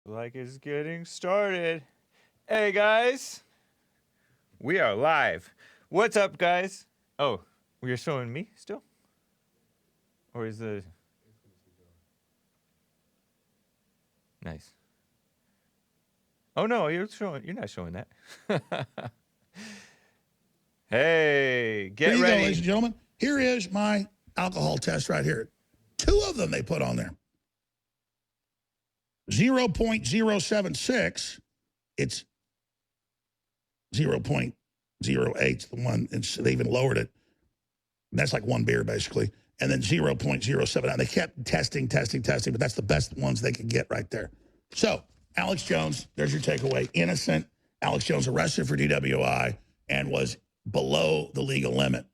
Like it's getting started. Hey guys, we are live. What's up, guys? Oh, you're showing me still, or is the nice? Oh no, you're showing. You're not showing that. Hey, Here get you go, ladies ready. and gentlemen. Here is my alcohol test right here. 2 of them they put on there. 0.076. It's 0.08, the one, they even lowered it. That's like one beer, basically. And then 0.079. They kept testing, but that's the best ones they could get right there. So, Alex Jones, there's your takeaway. Innocent. Alex Jones arrested for DWI and was below the legal limit.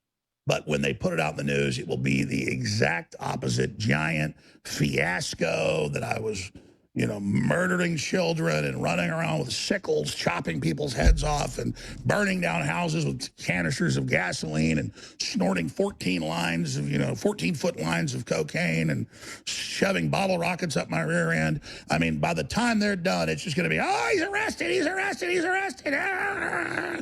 But when they put it out in the news, it will be the exact opposite giant fiasco that I was, murdering children and running around with sickles, chopping people's heads off and burning down houses with canisters of gasoline and snorting 14 lines of, 14-foot lines of cocaine and shoving bottle rockets up my rear end. I mean, by the time they're done, it's just going to be, oh, he's arrested, he's arrested, he's arrested. Ah!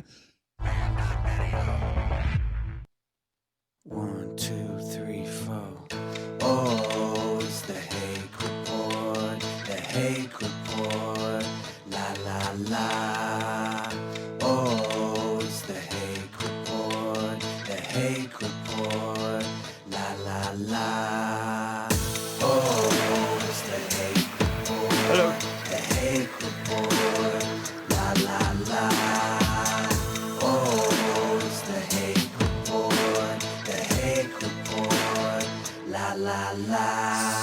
1, 2, 3, 4. Oh, it's the Hake Report, the Hake Report, la la la. Oh, it's the Hake Report, the Hake Report, la la la. Oh, it's the Hake Report, Hello. the Hake Report, la la la. Oh, it's the Hake Report, the Hake Report, la la la.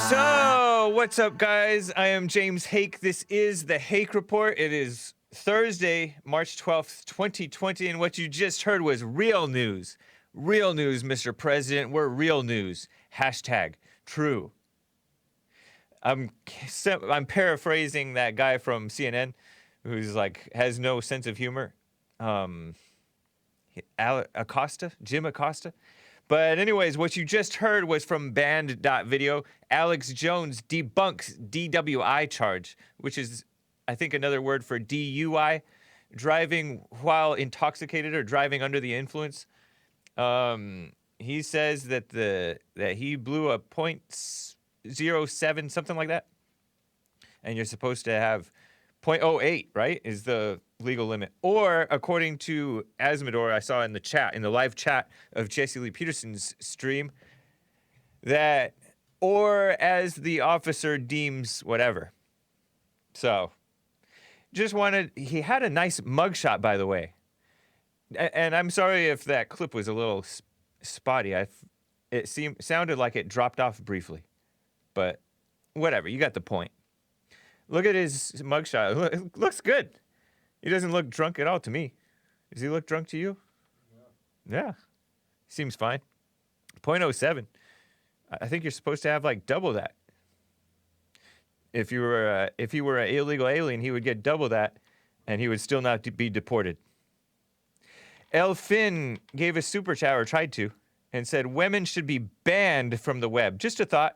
So, what's up, guys? I am James Hake. This is the Hake Report. It is Thursday, March 12th, 2020, and what you just heard was real news. Real news, Mr. President. We're real news. Hashtag true. I'm paraphrasing that guy from CNN who's like has no sense of humor. Jim Acosta. But anyways, what you just heard was from Band.video. Alex Jones debunks DWI charge, which is, I think, another word for DUI, driving while intoxicated or driving under the influence. He says that he blew a .07, something like that, and you're supposed to have .08, right, is the legal limit. Or according to Asmodor, I saw in the live chat of Jesse Lee Peterson's stream, that, or as the officer deems whatever. So, he had a nice mugshot, by the way. And I'm sorry if that clip was a little spotty. It sounded like it dropped off briefly. But whatever, you got the point. Look at his mugshot. It looks good. He doesn't look drunk at all to me. Does he look drunk to you? Yeah. Seems fine. .07. I think you're supposed to have like double that. If you were an illegal alien, he would get double that, and he would still not be deported. El Finn gave a super chat, or tried to, and said women should be banned from the web. Just a thought.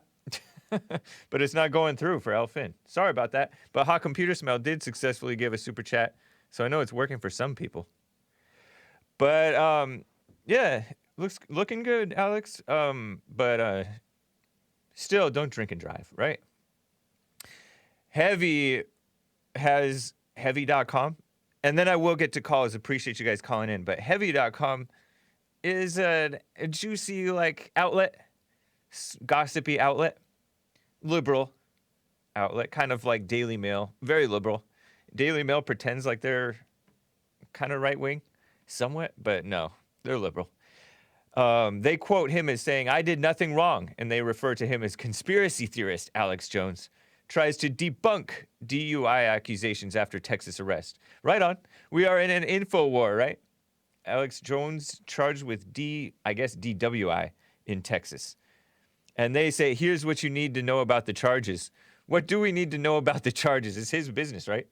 But it's not going through for El Finn. Sorry about that. But Hot Computer Smell did successfully give a super chat, so I know it's working for some people. But yeah, looking good, Alex. But still, don't drink and drive, right? Heavy has heavy.com, and then I will get to calls. Appreciate you guys calling in. But heavy.com is a juicy outlet, gossipy outlet. Liberal outlet, kind of like Daily Mail, very liberal. Daily Mail pretends like they're kind of right-wing, somewhat, but no, they're liberal. They quote him as saying, "I did nothing wrong," and they refer to him as conspiracy theorist Alex Jones. Tries to debunk DUI accusations after Texas arrest. Right on. We are in an info war, right? Alex Jones charged with DWI in Texas. And they say, here's what you need to know about the charges. What do we need to know about the charges? It's his business, right?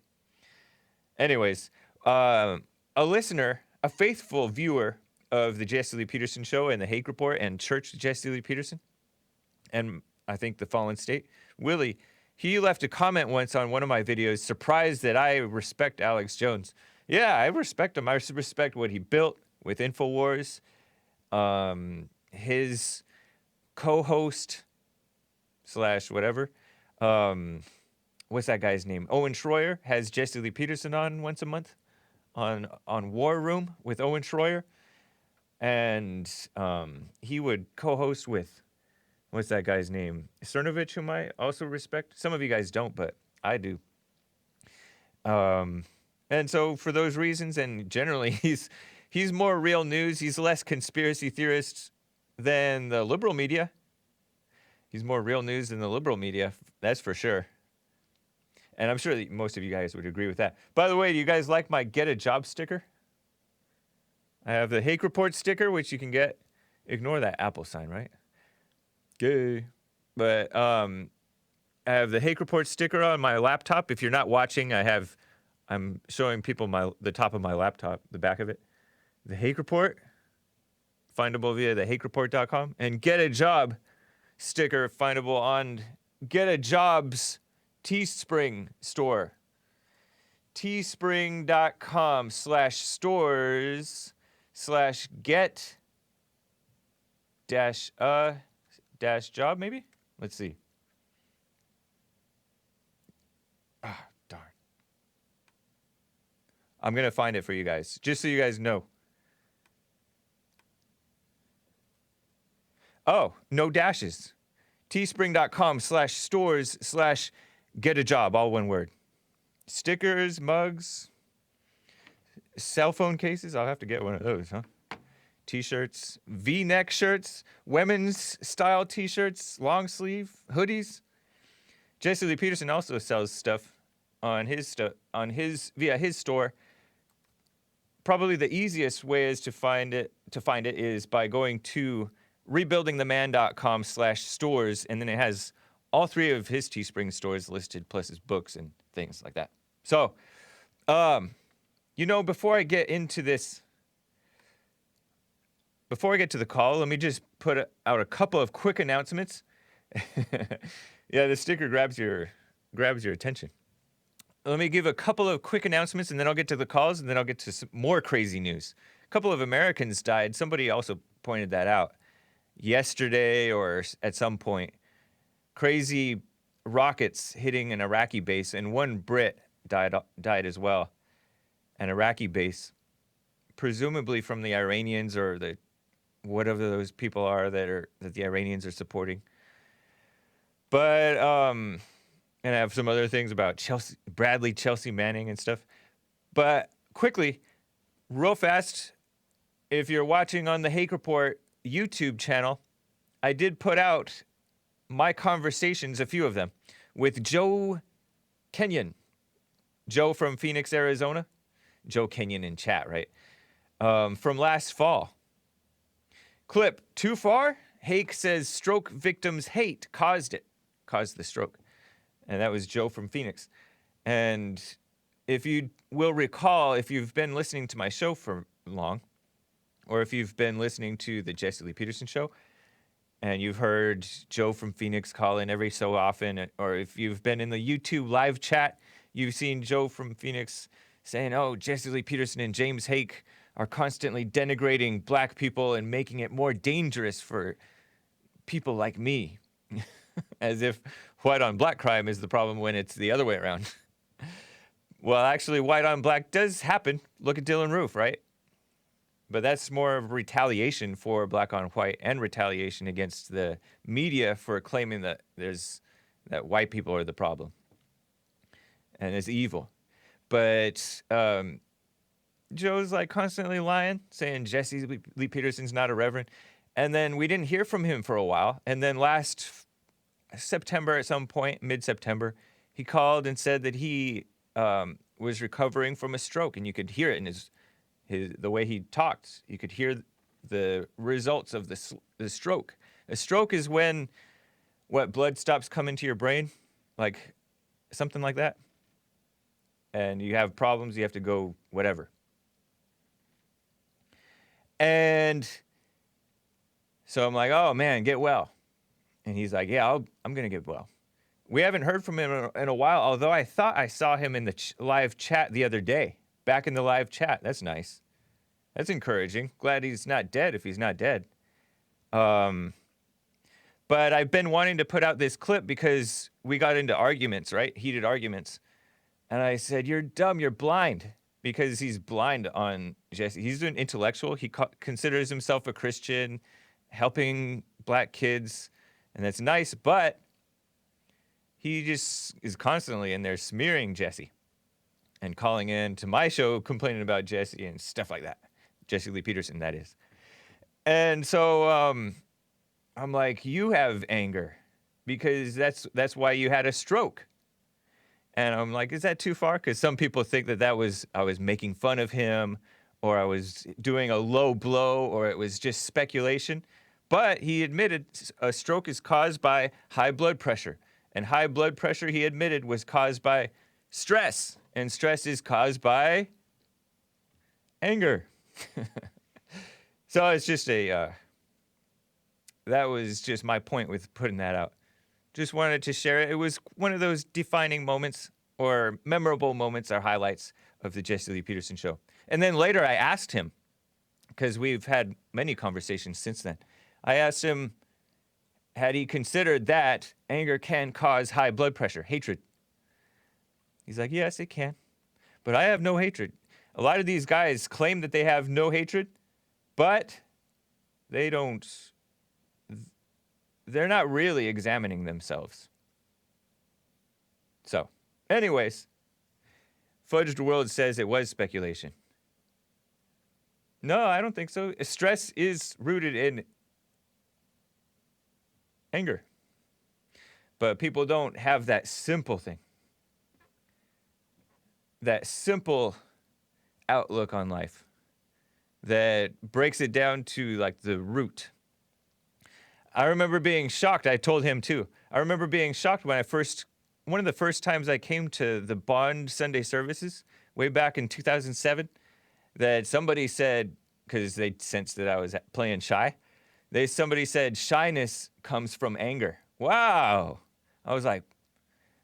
Anyways, a listener, a faithful viewer of the Jesse Lee Peterson show and the Hake Report and Church Jesse Lee Peterson, and I think the Fallen State, Willie, He left a comment once on one of my videos, surprised that I respect Alex Jones. Yeah, I respect him. I respect what he built with InfoWars. His co-host / whatever. What's that guy's name? Owen Schroyer has Jesse Lee Peterson on once a month on War Room with Owen Schroyer. And he would co-host with, what's that guy's name? Cernovich, whom I also respect. Some of you guys don't, but I do. And so for those reasons, and generally he's more real news. He's less conspiracy theorist than the liberal media. He's more real news than the liberal media, that's for sure. And I'm sure that most of you guys would agree with that. By the way, do you guys like my Get a Job sticker? I have the Hake Report sticker, which you can get. Ignore that Apple sign, right? Gay. But I have the Hake Report sticker on my laptop. If you're not watching, I'm showing people the top of my laptop, the back of it. The Hake Report, findable via thehakereport.com. And Get a Job sticker, findable on Get a Job's Teespring store. teespring.com/stores/get -job, maybe? Let's see. Ah, darn. I'm going to find it for you guys, just so you guys know. Oh, no dashes. teespring.com/stores/get-a-job, all one word. Stickers, mugs, cell phone cases. I'll have to get one of those, huh? T-shirts, V-neck shirts, women's style T-shirts, long sleeve, hoodies. Jesse Lee Peterson also sells stuff via his store. Probably the easiest way is to find it is by going to rebuildingtheman.com/stores, and then it has all 3 of his Teespring stores listed, plus his books and things like that. So, before I get into this, before I get to the call, let me just put out a couple of quick announcements. Yeah, the sticker grabs your attention. Let me give a couple of quick announcements, and then I'll get to the calls, and then I'll get to some more crazy news. A couple of Americans died. Somebody also pointed that out yesterday or at some point. Crazy rockets hitting an Iraqi base, and one Brit died as well. An Iraqi base, presumably from the Iranians or the whatever those people are that the Iranians are supporting. But and I have some other things about Chelsea Manning and stuff. But quickly, real fast, if you're watching on the Hake Report YouTube channel, I did put out my conversations, a few of them, with Joe Kenyon. Joe from Phoenix, Arizona. Joe Kenyon in chat, right? From last fall. Clip, too far? Hake says stroke victims' hate caused the stroke. And that was Joe from Phoenix. And if you will recall, if you've been listening to my show for long, or if you've been listening to the Jesse Lee Peterson show, and you've heard Joe from Phoenix call in every so often, or if you've been in the YouTube live chat, you've seen Joe from Phoenix saying, oh, Jesse Lee Peterson and James Hake are constantly denigrating black people and making it more dangerous for people like me. As if white on black crime is the problem when it's the other way around. Well, actually, white on black does happen. Look at Dylan Roof, right? But that's more of retaliation for black on white and retaliation against the media for claiming that white people are the problem and it's evil. But Joe's like constantly lying, saying Jesse Lee Peterson's not a reverend. And then we didn't hear from him for a while. And then last September, at some point, mid-September, he called and said that he was recovering from a stroke, and you could hear it in the way he talked. You could hear the results of the stroke. A stroke is when blood stops coming to your brain, like something like that, and you have problems. You have to go whatever. And so I'm like, oh man, get well. And he's like, yeah, I'm going to get well. We haven't heard from him in a while, although I thought I saw him in the live chat the other day. Back in the live chat. That's nice. That's encouraging. Glad he's not dead if he's not dead. But I've been wanting to put out this clip because we got into arguments, right? Heated arguments. And I said, "You're dumb. You're blind." Because he's blind on Jesse. He's an intellectual. He considers himself a Christian, helping black kids. And that's nice. But he just is constantly in there smearing Jesse and calling in to my show complaining about Jesse and stuff like that. Jesse Lee Peterson, that is. And so I'm like, you have anger because that's why you had a stroke. And I'm like, is that too far? Because some people think that I was making fun of him or I was doing a low blow or it was just speculation. But he admitted a stroke is caused by high blood pressure. And high blood pressure, he admitted, was caused by stress. And stress is caused by anger. So it's just that was just my point with putting that out. Just wanted to share it. It was one of those defining moments or memorable moments or highlights of the Jesse Lee Peterson show. And then later I asked him, because we've had many conversations since then, I asked him, had he considered that anger can cause high blood pressure, hatred? He's like, yes, it can. But I have no hatred. A lot of these guys claim that they have no hatred, but they don't. They're not really examining themselves. So, anyways, Fudged World says it was speculation. No, I don't think so. Stress is rooted in anger. But people don't have that simple thing. That simple outlook on life that breaks it down to like the root. I remember being shocked. I told him too. I remember being shocked when one of the first times I came to the Bond Sunday services way back in 2007, that somebody said, because they sensed that I was playing shy, somebody said shyness comes from anger. Wow. I was like,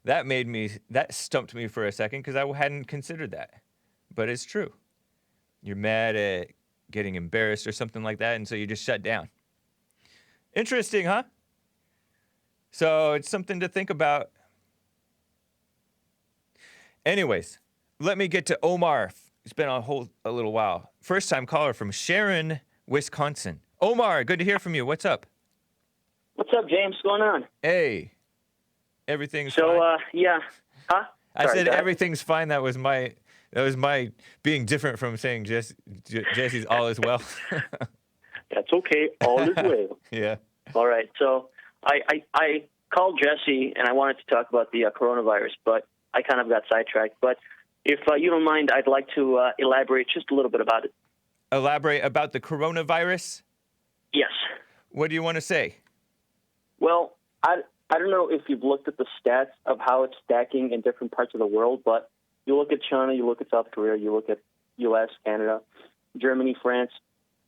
that stumped me for a second because I hadn't considered that. But it's true. You're mad at getting embarrassed or something like that, and so you just shut down. Interesting, huh? So it's something to think about. Anyways, let me get to Omar. It's been a little while. First time caller from Sharon, Wisconsin. Omar, good to hear from you. What's up? What's up, James? What's going on? Hey. Everything's so, fine. Yeah. Huh? I Sorry, said everything's fine. That was my being different from saying Jesse's all is well. That's okay. All is well. Yeah. All right. So I called Jesse, and I wanted to talk about the coronavirus, but I kind of got sidetracked. But if you don't mind, I'd like to elaborate just a little bit about it. Elaborate about the coronavirus? Yes. What do you want to say? Well, I don't know if you've looked at the stats of how it's stacking in different parts of the world, but you look at China, you look at South Korea, you look at U.S., Canada, Germany, France,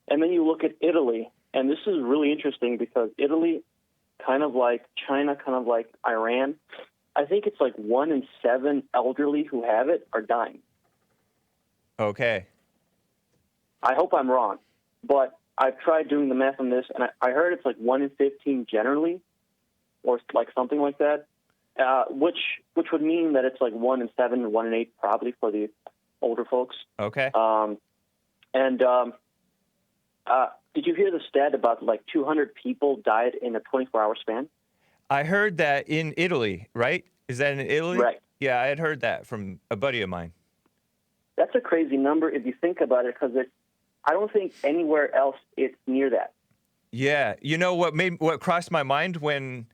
and then you look at Italy. And this is really interesting because Italy, kind of like China, kind of like Iran, I think it's like 1 in 7 elderly who have it are dying. Okay. I hope I'm wrong, but I've tried doing the math on this, and I heard it's like 1 in 15 generally, or like something like that, which would mean that it's like 1 in 7, 1 in 8 probably for the older folks. Okay. Did you hear the stat about like 200 people died in a 24-hour span? I heard that in Italy, right? Is that in Italy? Right. Yeah, I had heard that from a buddy of mine. That's a crazy number if you think about it, because I don't think anywhere else it's near that. Yeah. You know what crossed my mind when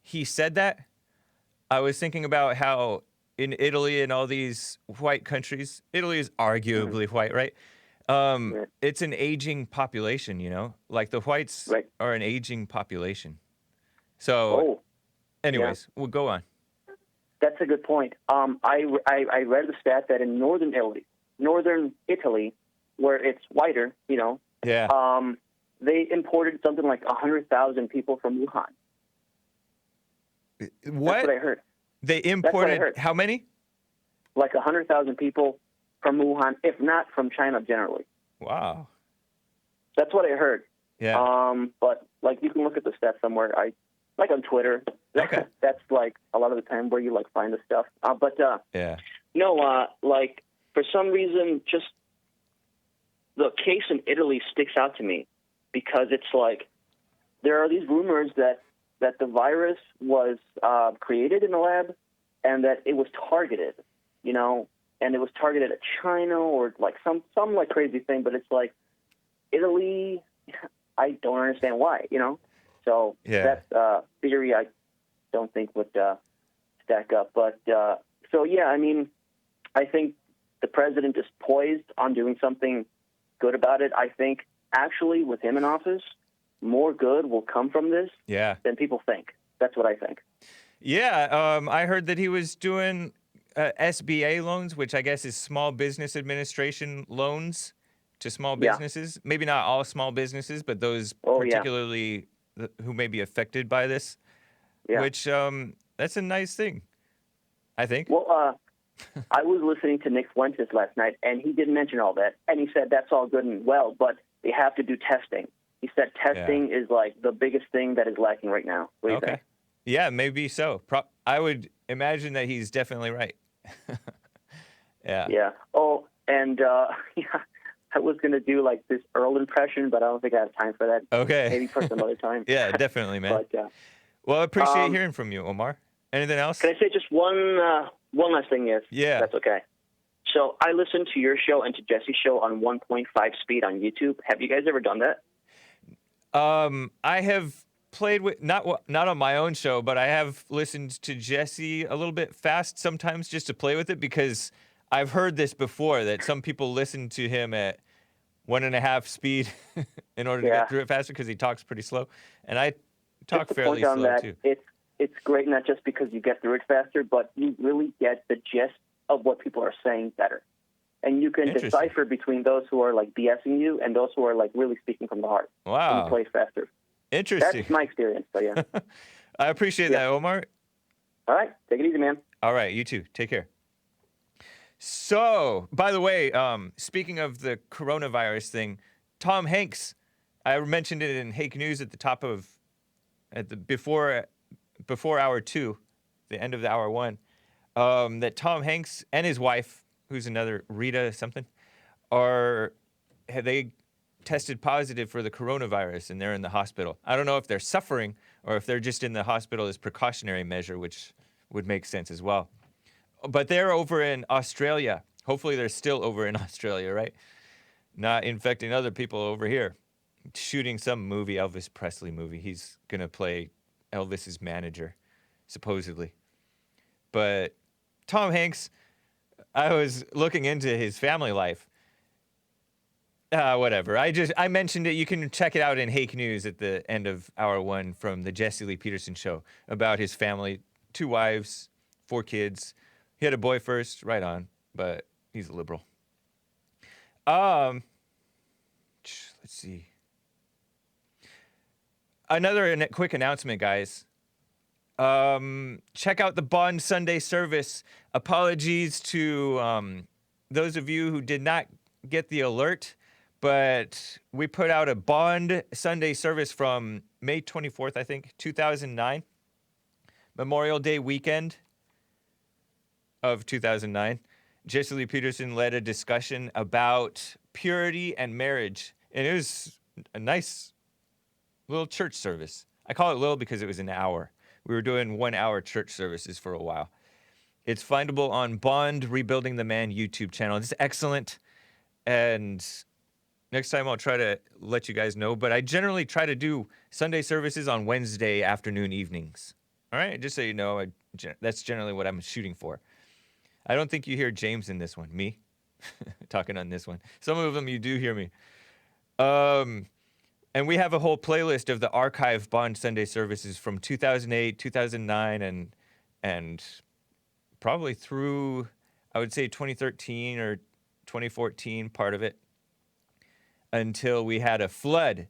he said that? I was thinking about how in Italy and all these white countries, Italy is arguably white, right? It's an aging population, you know? Like the whites are an aging population. So, anyways, we'll go on. That's a good point. I read the stat that in northern Italy, where it's whiter, you know, they imported something like 100,000 people from Wuhan. That's What? what I heard. They what I imported heard. how many? Like 100,000 people from Wuhan, if not from China generally. Wow. That's what I heard. Yeah. But like you can look at the stats somewhere. Like on Twitter. Okay. That's like a lot of the time where you like find the stuff. Yeah. No, like for some reason, just the case in Italy sticks out to me because it's like there are these rumors that the virus was created in a lab and that it was targeted, and it was targeted at China or like some like crazy thing. But it's like Italy, I don't understand why, So Yeah. that theory I don't think would stack up. But so yeah, I mean, I think the president is poised on doing something good about it. I think actually with him in office, more good will come from this Yeah. than people think. That's what I think. Yeah. I heard that he was doing SBA loans, which I guess is Small Business Administration loans to small Yeah. businesses. Maybe not all small businesses, but those Oh, yeah. particularly who may be affected by this. Yeah. Which that's a nice thing, I think. Well, I was listening to Nick Fuentes last night, and he did mention all that. And he said that's all good and well, but they have to do testing. He said testing is like the biggest thing that is lacking right now. What do you think? Yeah, maybe so. I would imagine that he's definitely right. Yeah. Yeah. Oh, and yeah, I was going to do like this Earl impression, but I don't think I have time for that. Okay. Maybe for some other time. Yeah, definitely, man. But well, I appreciate hearing from you, Omar. Anything else? can I say just one last thing, if that's okay? So I listened to your show and to Jesse's show on 1.5 speed on YouTube. Have you guys ever done that? I have played with not on my own show, but I have listened to Jesse a little bit fast sometimes just to play with it because I've heard this before that some people listen to him at 1.5 speed in order to get through it faster because he talks pretty slow, and I talk fairly slow that, too. It's great not just because you get through it faster, but you really get the gist of what people are saying better. And you can decipher between those who are like BSing you and those who are like really speaking from the heart. Wow. And you play faster. Interesting. That's my experience, so yeah. I appreciate that, Omar. All right. Take it easy, man. All right. You too. Take care. So, by the way, speaking of the coronavirus thing, Tom Hanks, I mentioned it in Hake News at the top of, before hour 2, the end of the hour 1, that Tom Hanks and his wife, who's another Rita something, they tested positive for the coronavirus and they're in the hospital. I don't know if they're suffering or if they're just in the hospital as precautionary measure, which would make sense as well. But they're over in Australia. Hopefully they're still over in Australia, right? Not infecting other people over here. Shooting some movie, Elvis Presley movie. He's going to play Elvis's manager, supposedly. But Tom Hanks, I was looking into his family life. Whatever. I mentioned it. You can check it out in Hake News at the end of hour 1 from the Jesse Lee Peterson show about his family. 2 wives, 4 kids. He had a boy first, right on, but he's a liberal. Let's see. Another quick announcement, guys. Check out the Bond Sunday service. Apologies to those of you who did not get the alert, but we put out a Bond Sunday service from May 24th, I think, 2009. Memorial Day weekend of 2009. Jesse Lee Peterson led a discussion about purity and marriage, and it was a nice little church service. I call it little because it was an hour. We were doing 1-hour church services for a while. It's findable on Bond Rebuilding the Man YouTube channel. It's excellent, and next time I'll try to let you guys know, but I generally try to do Sunday services on Wednesday afternoon evenings. All right, just so you know, that's generally what I'm shooting for. I don't think you hear James in this one, me, talking on this one. Some of them you do hear me. And we have a whole playlist of the archive Bond Sunday services from 2008, 2009, and probably through, I would say 2013 or 2014, part of it, until we had a flood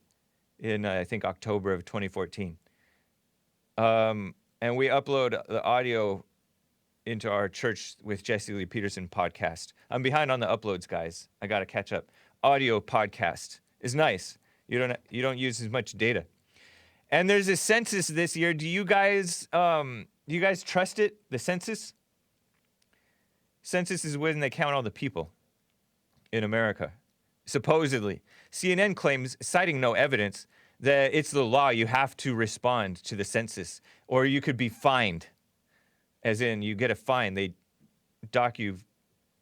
in, I think, October of 2014. and we upload the audio into our Church with Jesse Lee Peterson podcast. I'm behind on the uploads, guys. I got to catch up. Audio podcast is nice. You don't use as much data. And there's a census this year. Do you guys trust it? The census? Census is when they count all the people in America. Supposedly. CNN claims, citing no evidence, that it's the law. You have to respond to the census, or you could be fined. As in, you get a fine. They dock you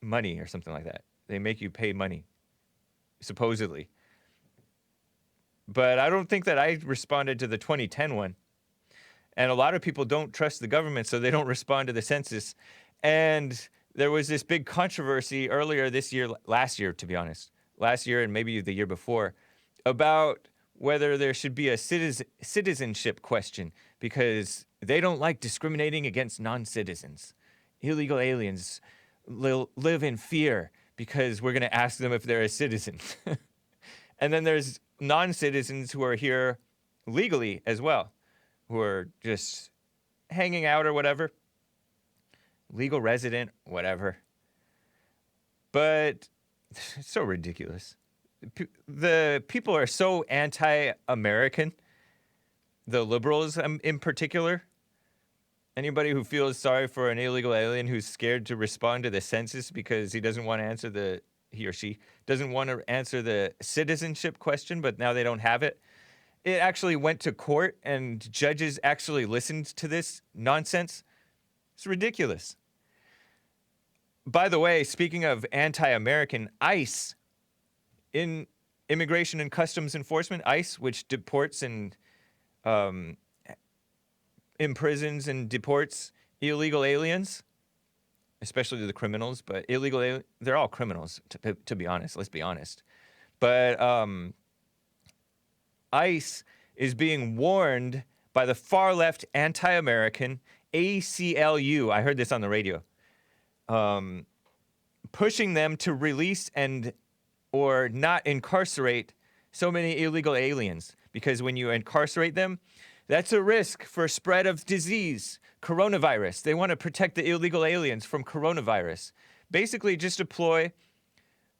money or something like that. They make you pay money, supposedly. But I don't think that I responded to the 2010 one. And a lot of people don't trust the government, so they don't respond to the census. And there was this big controversy earlier this year, last year, to be honest, last year and maybe the year before, about whether there should be a citizenship question, because they don't like discriminating against non-citizens. Illegal aliens live in fear because we're going to ask them if they're a citizen. And then there's non-citizens who are here legally as well, who are just hanging out or whatever. Legal resident, whatever. But it's so ridiculous. The people are so anti-American, the liberals in particular. Anybody who feels sorry for an illegal alien who's scared to respond to the census because he doesn't want to answer he or she doesn't want to answer the citizenship question, but now they don't have it. It actually went to court and judges actually listened to this nonsense. It's ridiculous. By the way, speaking of anti-American, ICE, in Immigration and Customs Enforcement, ICE, which deports and imprisons and deports illegal aliens, especially the criminals, but they're all criminals, to be honest. Let's be honest. But ICE is being warned by the far left anti-American ACLU. I heard this on the radio. Pushing them to release or not incarcerate so many illegal aliens, because when you incarcerate them, that's a risk for spread of disease, coronavirus. They want to protect the illegal aliens from coronavirus. Basically just a ploy,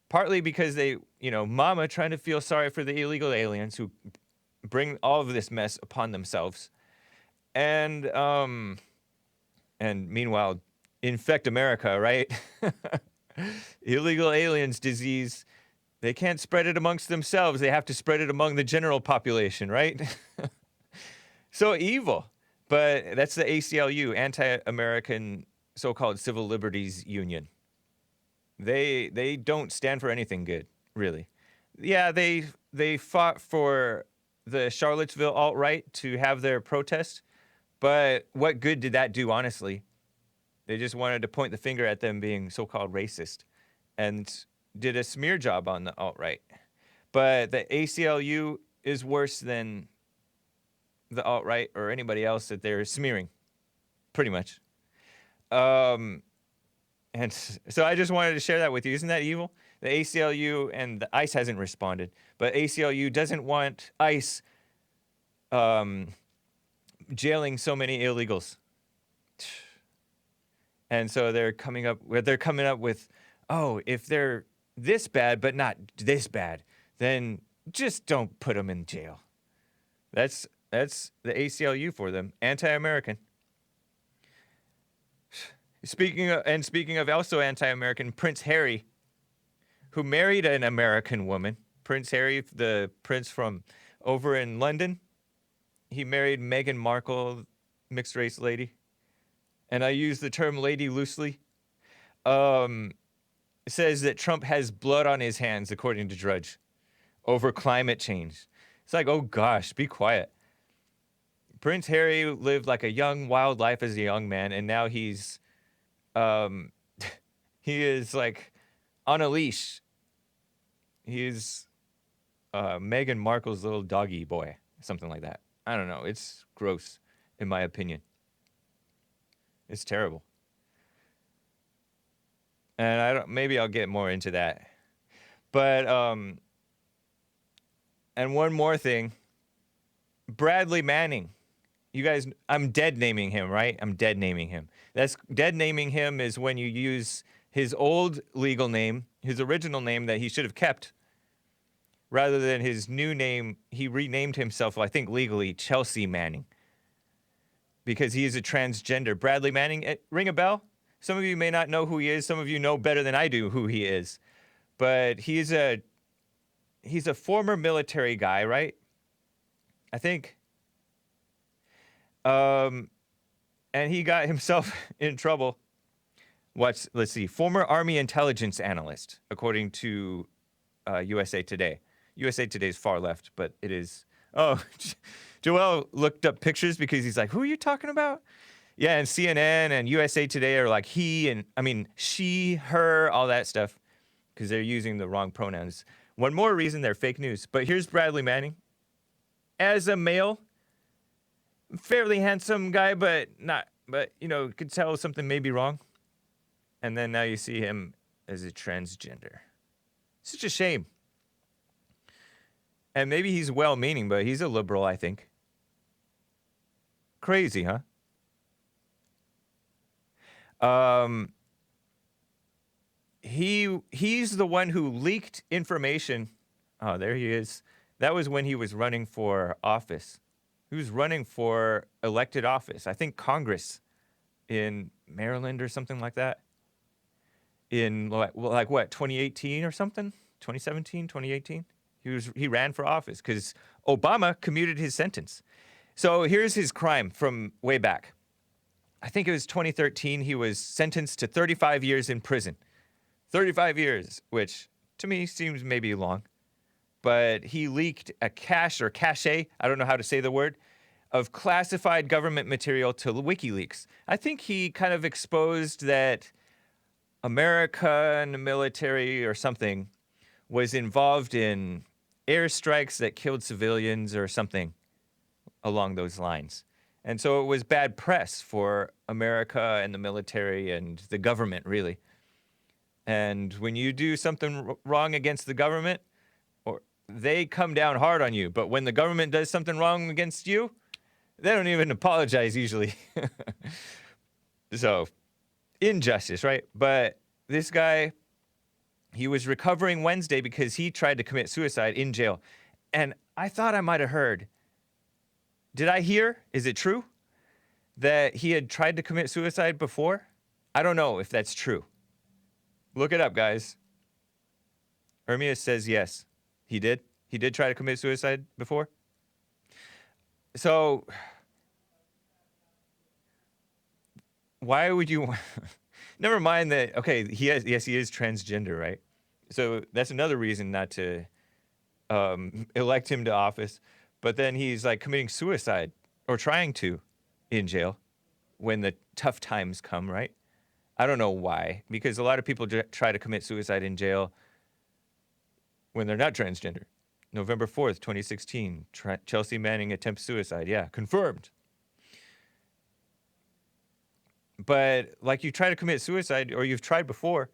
partly because mama trying to feel sorry for the illegal aliens who bring all of this mess upon themselves. And meanwhile, infect America, right? Illegal aliens disease. They can't spread it amongst themselves. They have to spread it among the general population, right? So evil. But that's the ACLU, Anti-American So-Called Civil Liberties Union. They don't stand for anything good, really. Yeah, they fought for the Charlottesville alt-right to have their protest, but what good did that do, honestly? They just wanted to point the finger at them being so-called racist and did a smear job on the alt-right. But the ACLU is worse than the alt-right or anybody else that they're smearing, pretty much. And so I just wanted to share that with you. Isn't that evil? The ACLU and the ICE hasn't responded, but ACLU doesn't want ICE jailing so many illegals. And so they're coming up with, oh, if they're this bad but not this bad, then just don't put them in jail. That's the ACLU for them, anti-American. Speaking of also anti-American, Prince Harry, who married an American woman. Prince Harry, the prince from over in London, he married Meghan Markle, mixed race lady. And I use the term lady loosely. It says that Trump has blood on his hands, according to Drudge, over climate change. It's like, oh gosh, be quiet. Prince Harry lived like a young, wild life as a young man, and now he's, he is like on a leash. He's Meghan Markle's little doggy boy, something like that. I don't know. It's gross, in my opinion. It's terrible. And maybe I'll get more into that. But, and one more thing. Bradley Manning you guys, I'm dead naming him, right? I'm dead naming him. That's dead naming him is when you use his old legal name, his original name that he should have kept, rather than his new name. He renamed himself, I think legally, Chelsea Manning, because he is a transgender. Bradley Manning, ring a bell? Some of you may not know who he is. Some of you know better than I do who he is. But he's a former military guy, right? I think. And he got himself in trouble. Let's see. Former Army intelligence analyst, according to USA Today. USA Today is far left, but it is. Oh, Joel looked up pictures because he's like, who are you talking about? Yeah, and CNN and USA Today are like she, her, all that stuff, because they're using the wrong pronouns. One more reason they're fake news. But here's Bradley Manning. As a male, fairly handsome guy, but could tell something may be wrong. And then now you see him as a transgender. Such a shame. And maybe he's well-meaning, but he's a liberal, I think. Crazy, huh? He's the one who leaked information. Oh, there he is. That was when he was running for office. He was running for elected office. I think Congress in Maryland or something like that. In like what, 2018 or something? 2017, 2018? He ran for office because Obama commuted his sentence. So here's his crime from way back. I think it was 2013. He was sentenced to 35 years in prison. 35 years, which to me seems maybe long. But he leaked a cache, I don't know how to say the word, of classified government material to WikiLeaks. I think he kind of exposed that America and the military or something was involved in airstrikes that killed civilians or something along those lines. And so it was bad press for America and the military and the government, really. And when you do something wrong against the government, or they come down hard on you. But when the government does something wrong against you, they don't even apologize usually. So, injustice, right? But this guy, he was recovering Wednesday because he tried to commit suicide in jail. And I thought I might have heard. Did I hear? Is it true that he had tried to commit suicide before? I don't know if that's true. Look it up, guys. Ermias says yes. He did. He did try to commit suicide before. So, why would you... Never mind that, okay, he is transgender, right? So that's another reason not to elect him to office. But then he's like committing suicide or trying to in jail when the tough times come, right? I don't know why, because a lot of people try to commit suicide in jail when they're not transgender. November 4th, 2016, Chelsea Manning attempts suicide. Yeah, confirmed. But like you try to commit suicide, or you've tried before,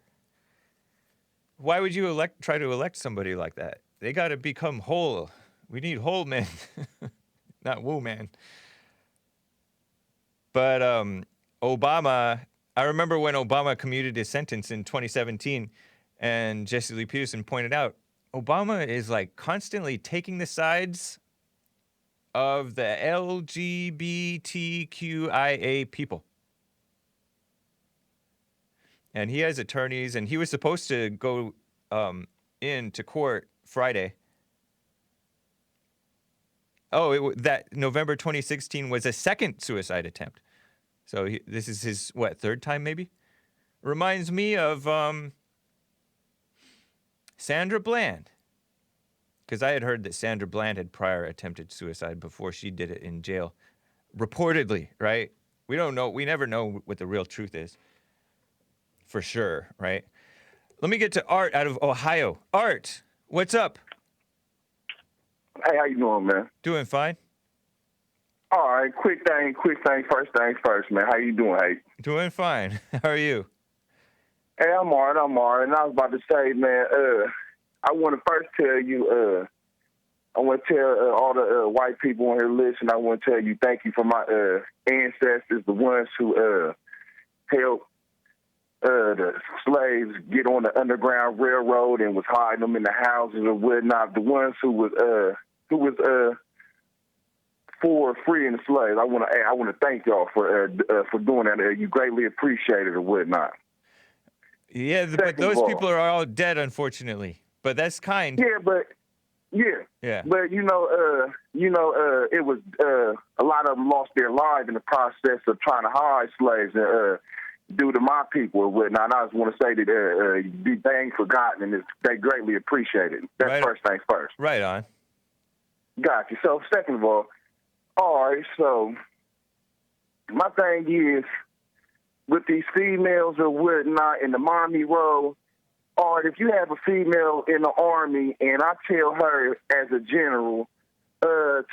why would you try to elect somebody like that? They got to become whole. We need whole men, not woo man. But Obama, I remember when Obama commuted his sentence in 2017, and Jesse Lee Peterson pointed out, Obama is like constantly taking the sides of the LGBTQIA people. And he has attorneys, and he was supposed to go into court Friday. Oh, that November 2016 was a second suicide attempt. So this is his, third time maybe? Reminds me of Sandra Bland. Because I had heard that Sandra Bland had prior attempted suicide before she did it in jail. Reportedly, right? We don't know. We never know what the real truth is. For sure, right? Let me get to Art out of Ohio. Art, what's up? Hey, how you doing, man? Doing fine. All right, quick thing, first things first, man. How you doing, Hake? Doing fine. How are you? Hey, I'm all right. And I was about to say, man, I want to first tell you, I want to tell all the white people on here listening, I want to tell you thank you for my ancestors, the ones who helped the slaves get on the Underground Railroad and was hiding them in the houses or whatnot. The ones who was for freeing the slaves. I want to thank y'all for doing that. You greatly appreciate it or whatnot. Yeah, but those people are all dead, unfortunately. But that's kind. Yeah, but but it was a lot of them lost their lives in the process of trying to hide slaves due to my people or whatnot. And I just want to say that they ain't forgotten and they greatly appreciate it. That's Right. First things first. Right on. Got you. So second of all right, so my thing is with these females or whatnot in the mommy role, all right, if you have a female in the army and I tell her as a general,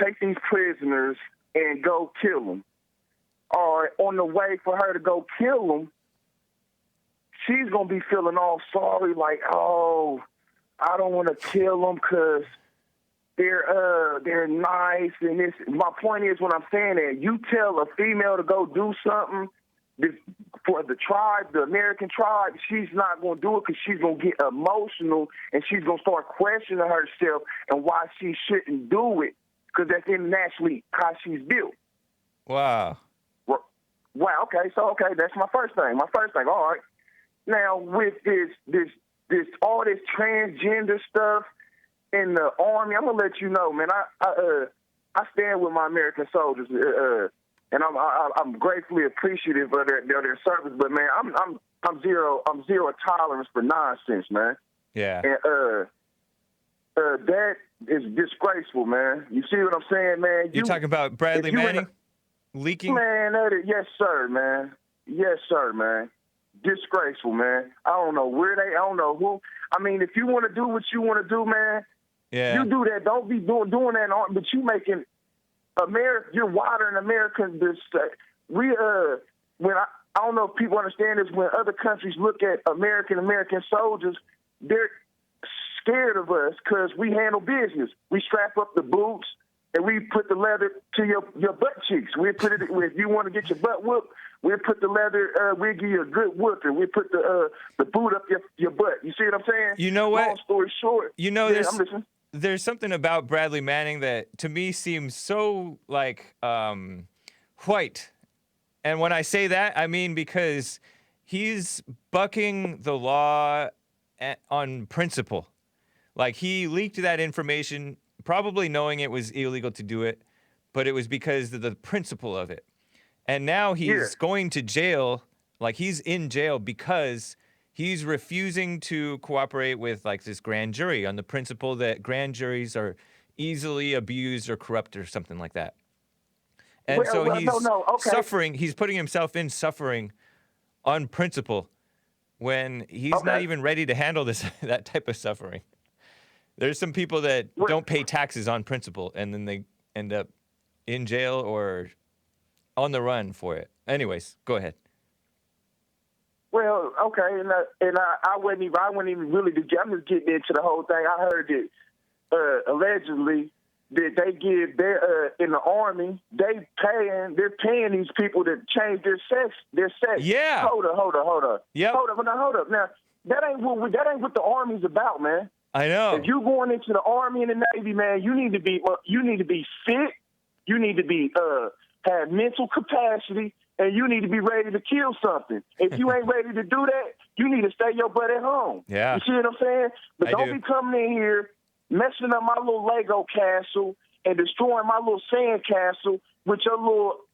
take these prisoners and go kill them. All right, on the way for her to go kill them, she's going to be feeling all sorry like, oh, I don't want to kill them because they're nice. And this. My point is when I'm saying that, you tell a female to go do something, for the tribe, the American tribe, she's not going to do it because she's going to get emotional and she's going to start questioning herself and why she shouldn't do it because that's internationally how she's built. Wow. Wow. Okay. So that's my first thing. All right. Now with this all this transgender stuff in the army, I'm gonna let you know, man. I stand with my American soldiers. And I'm gratefully appreciative of their service, but man, I'm zero tolerance for nonsense, man. Yeah. And that is disgraceful, man. You see what I'm saying, man? You talking about Bradley Manning leaking? Man, yes, sir, man. Yes, sir, man. Disgraceful, man. I don't know I don't know who. I mean, if you want to do what you want to do, man, yeah, you do that. Don't be doing that, but you making America, you're watering Americans. When I don't know if people understand this. When other countries look at American soldiers, they're scared of us because we handle business. We strap up the boots and we put the leather to your butt cheeks. We put it if you want to get your butt whooped. We put the leather. We give you a good whooping. We put the boot up your butt. You see what I'm saying? You know what? Long story short. You know yeah, this. I'm listening. There's something about Bradley Manning that to me seems so like white. And when I say that, I mean because he's bucking the law on principle. Like he leaked that information, probably knowing it was illegal to do it, but it was because of the principle of it. And now he's going to jail, like he's in jail because he's refusing to cooperate with like this grand jury on the principle that grand juries are easily abused or corrupt or something like that. And he's suffering. He's putting himself in suffering on principle when he's not even ready to handle that type of suffering. There's some people that don't pay taxes on principle and then they end up in jail or on the run for it. Anyways, go ahead. Well, okay, and I wouldn't even really. I'm just getting into the whole thing. I heard that allegedly that they give their in the army they're paying these people to change their sex. Yeah. Hold up. Yep. Hold up. Now that ain't what the army's about, man. I know. If you going into the army and the Navy, man, you need to be fit. You need to be have mental capacity. And you need to be ready to kill something. If you ain't ready to do that, you need to stay your butt at home. Yeah. You see what I'm saying? But don't be coming in here, messing up my little Lego castle and destroying my little sand castle with your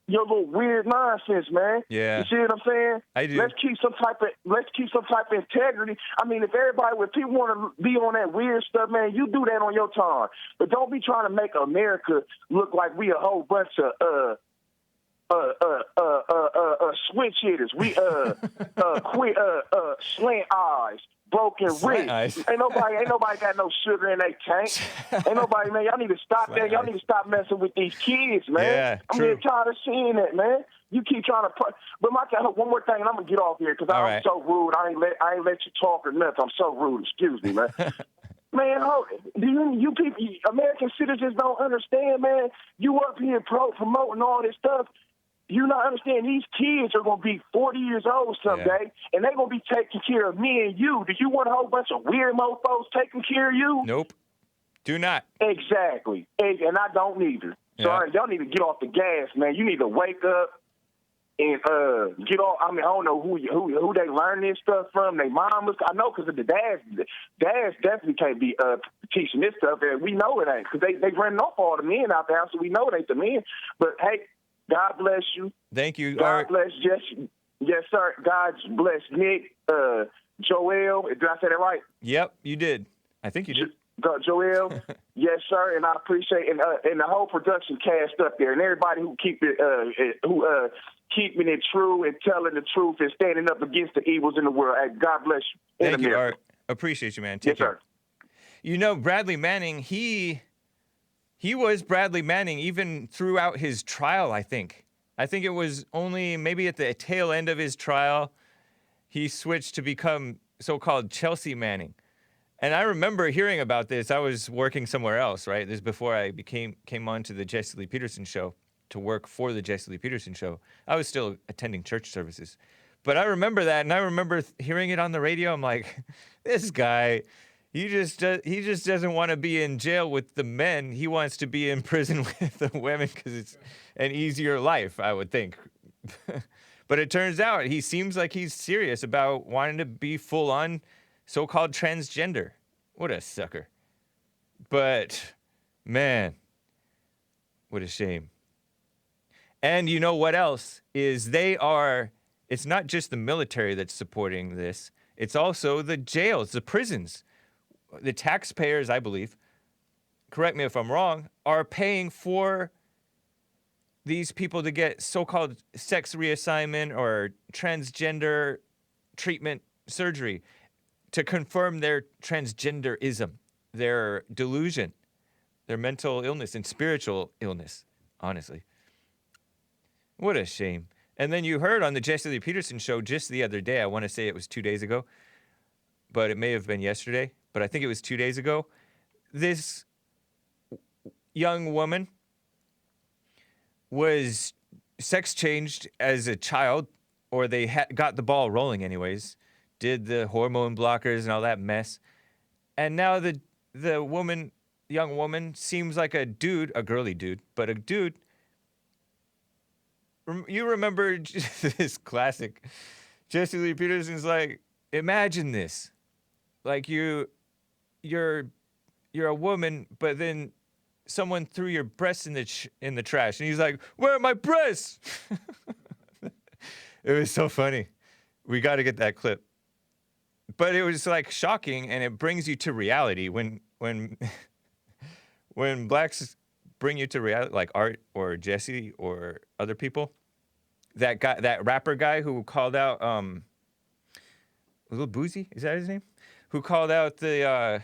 little weird nonsense, man. Yeah. You see what I'm saying? I do. Let's keep some type of integrity. I mean, if people want to be on that weird stuff, man, you do that on your time. But don't be trying to make America look like we a whole bunch of switch hitters. We slant eyes, broken ribs. Ain't nobody got no sugar in their tank. Ain't nobody, man. Y'all need to stop that. Y'all need to stop messing with these kids, man. Yeah, I'm getting tired of seeing that, man. You keep trying to but one more thing, and I'm gonna get off here because I'm so rude. I ain't let you talk or nothing. I'm so rude. Excuse me, man. Man, do you people, American citizens don't understand, man. You up here promoting all this stuff. You not understand these kids are going to be 40 years old someday, and they're going to be taking care of me and you. Do you want a whole bunch of weird mofos taking care of you? Nope. Do not. Exactly. And I don't either. So y'all need to get off the gas, man. You need to wake up and get off. I mean, I don't know who they learn this stuff from. They mamas. I know because of the dads. Dads definitely can't be teaching this stuff. And we know it ain't because they running off all the men out there, so we know it ain't the men. But hey, God bless you. Thank you. God bless Jesse. Yes, sir. God bless Nick, Joel. Did I say that right? Yep, you did. I think you did. Joel, yes, sir, and I appreciate and the whole production cast up there, and everybody who keeping it true and telling the truth and standing up against the evils in the world. Hey, God bless you. Thank you, Art. Appreciate you, man. Take care. Sir. You know, Bradley Manning, he was Bradley Manning even throughout his trial, I think. I think it was only maybe at the tail end of his trial he switched to become so-called Chelsea Manning. And I remember hearing about this. I was working somewhere else, right? This is before I came on to the Jesse Lee Peterson show to work for the Jesse Lee Peterson show. I was still attending church services. But I remember that, and I remember hearing it on the radio. I'm like, this guy, he just doesn't want to be in jail with the men. He wants to be in prison with the women because it's an easier life, I would think. But it turns out he seems like he's serious about wanting to be full-on so-called transgender. What a sucker. But, man, what a shame. And you know what else is it's not just the military that's supporting this. It's also the jails, the prisons. The taxpayers, I believe, correct me if I'm wrong, are paying for these people to get so-called sex reassignment or transgender treatment surgery to confirm their transgenderism, their delusion, their mental illness and spiritual illness, honestly. What a shame. And then you heard on the Jesse Lee Peterson show just the other day, I want to say it was 2 days ago, but it may have been yesterday, but I think it was 2 days ago, this young woman was sex changed as a child, or they got the ball rolling anyways, did the hormone blockers and all that mess. And now the young woman seems like a dude, a girly dude, but a dude. You remember this classic, Jesse Lee Peterson's like, imagine this. Like you're a woman, but then someone threw your breasts in the trash. And he's like, where are my breasts? It was so funny. We got to get that clip. But it was like shocking, and it brings you to reality when blacks bring you to reality, like Art or Jesse or other people. That guy, that rapper guy who called out Lil Boozy, is that his name? Who called out the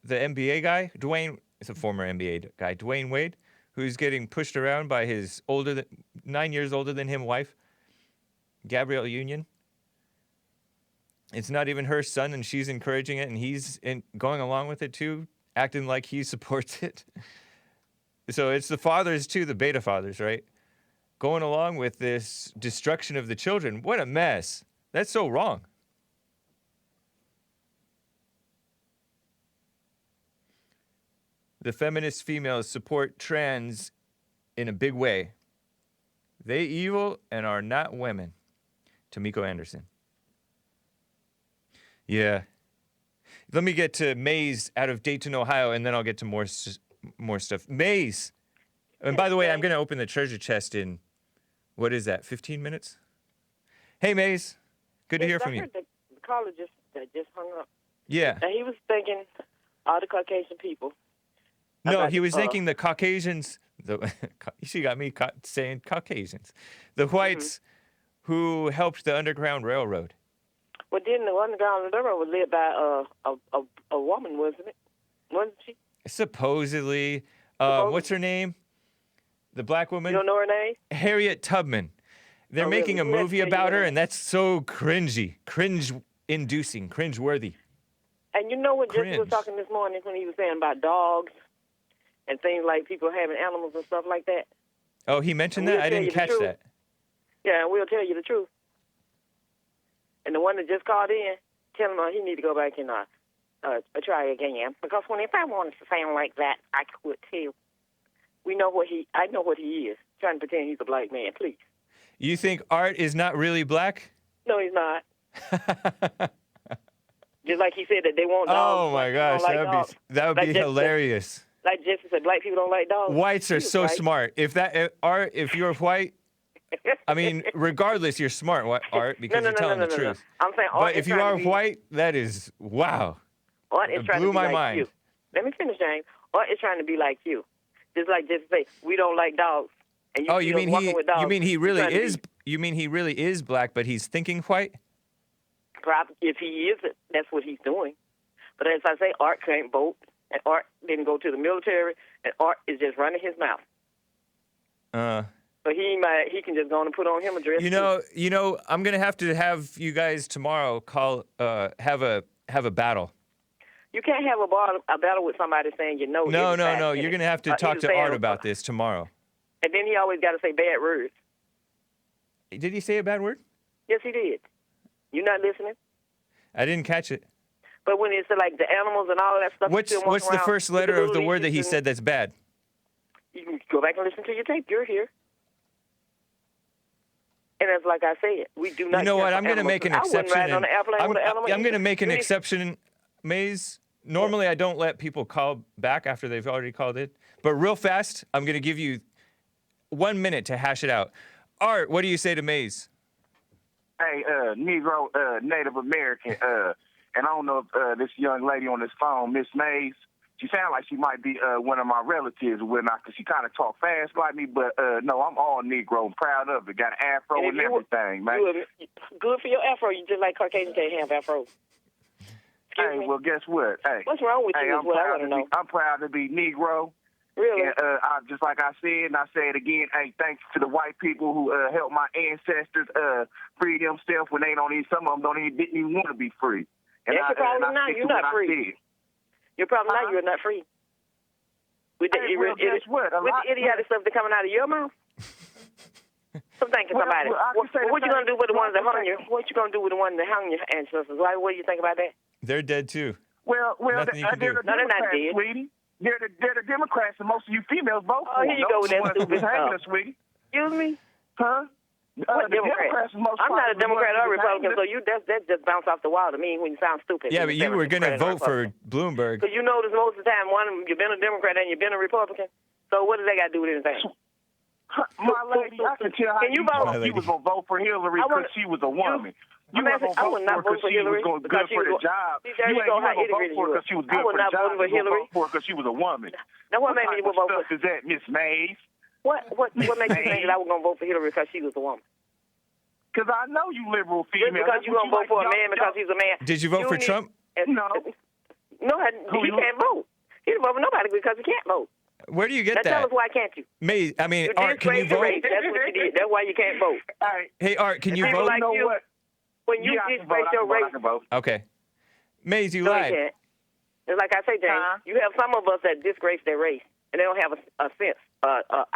NBA guy, Dwayne. It's a former NBA guy, Dwayne Wade, who's getting pushed around by his 9 years older than him wife, Gabrielle Union. It's not even her son, and she's encouraging it, and he's going along with it too, acting like he supports it. So it's the fathers too, the beta fathers, right? Going along with this destruction of the children. What a mess. That's so wrong. The feminist females support trans in a big way. They evil and are not women. Tomiko Anderson. Yeah. Let me get to Maze out of Dayton, Ohio, and then I'll get to more stuff. Maze. And by the way, I'm going to open the treasure chest in, what is that, 15 minutes? Hey, Maze. Good to hear from you. I heard the caller just hung up. Yeah. And he was thinking all the Caucasian people. No, he was thinking the Caucasians. She got me saying Caucasians. The whites who helped the Underground Railroad. Well, then the Underground Railroad was led by a woman, wasn't it? Wasn't she? Supposedly. What's her name? The black woman? You don't know her name? Harriet Tubman. They're making a movie about her, and that's so cringy. Cringe-inducing. Cringe-worthy. And you know what Jesse was Cringe. talking this morning when he was saying about dogs and things like people having animals and stuff like that? Oh, he mentioned We'll that? I tell didn't you the catch truth. that. Yeah, and we'll tell you the truth. And the one that just called in, tell him he need to go back and try again. Because if I wanted to sound like that, I could too. I know what he is. Trying to pretend he's a black man, please. You think Art is not really black? No, he's not. Just like he said that they want dogs. Oh my gosh, that would be hilarious. Like Jesse said, black people don't like dogs. Whites are so right. smart. If you're white, I mean, regardless, you're smart, Art, because you're telling the truth. I'm saying Art But is if you trying are to be, white, that is wow. Art is It trying blew to be my like mind. you. Let me finish, James. Art is trying to be like you. Just like Jesse said, we don't like dogs. And Oh, you mean walking with dogs. you mean he He's really trying to is? You mean he really is black, but he's thinking white? Probably, if he is, that's what he's doing. But as I say, Art can't vote, and Art didn't go to the military, and Art is just running his mouth. So he can just go on and put on him a dress. You know, I'm gonna have to have you guys tomorrow have a battle. You can't have a battle with somebody saying you know. No. every 5 You're minutes. gonna have to talk to Art about this tomorrow. And then he always got to say bad words. Did he say a bad word? Yes, he did. You're not listening. I didn't catch it. But when it's like the animals and all that stuff, What's the first letter of the word that he said that's bad? You can go back and listen to your tape. You're here. And it's like I said, we do not. You know what? I'm going to make an exception. On the airplane with an animal. I'm going to make an exception, Maze. Normally, I don't let people call back after they've already called in. But real fast, I'm going to give you 1 minute to hash it out. Art, what do you say to Maze? Hey, Negro, Native American, and I don't know if this young lady on this phone, Miss Mays, she sounds like she might be one of my relatives or whatnot, because she kind of talk fast like me, but no, I'm all Negro. I'm proud of it. Got an afro and everything, man. Good for your afro. You just like Caucasian can't have afro. Hey, well, guess what? Hey, what's wrong with you is what I want to know. I'm proud to be Negro. Really? And just like I said, and I say it again, hey, thanks to the white people who helped my ancestors free themselves when they don't even, some of them didn't even want to be free. And that's your problem now. You're not free. Your problem now, you're not free. With the, guess what? With the idiotic stuff that's coming out of your mouth. I'm thinking somebody. What you gonna do with the ones that hung you? What you gonna do with the ones that hung your ancestors? What do you think about that? They're dead too. Well, Nothing you can do. they're the Democrats, sweetie. They're the Democrats, and most of you females vote for them. Here you go with that stupid stuff. Sweetie. Excuse me? Huh? What Democrat? I'm not a Democrat or a Republican, so that just bounce off the wall to me when you sound stupid. Yeah, but you were going to vote for Bloomberg. Because you notice most of the time, you've been a Democrat and you've been a Republican. So what does that got to do with anything? My lady, I can tell how you was going to vote for Hillary because she was a woman. I would not vote for Hillary because she was good for the job. You ain't going to vote for her because she was good for the job. You vote for her because she was a woman. Now what made me vote for her? Is that Miss Mays? What makes you think that I was going to vote for Hillary because she was a woman? Because I know you liberal female. Just because you're going to vote for a man because he's a man. Did you vote for Trump? No. No, he can't vote. He didn't vote for nobody because he can't vote. Where do you get now that? Tell us why can't you? Art, can you vote? That's what you did. That's why you can't vote. Hey, Art, can you vote? Like you, when you disgrace your race. Okay. Maze, you no, lied. You it's like I say, James, you have some of us that disgrace their race, and they don't have a sense,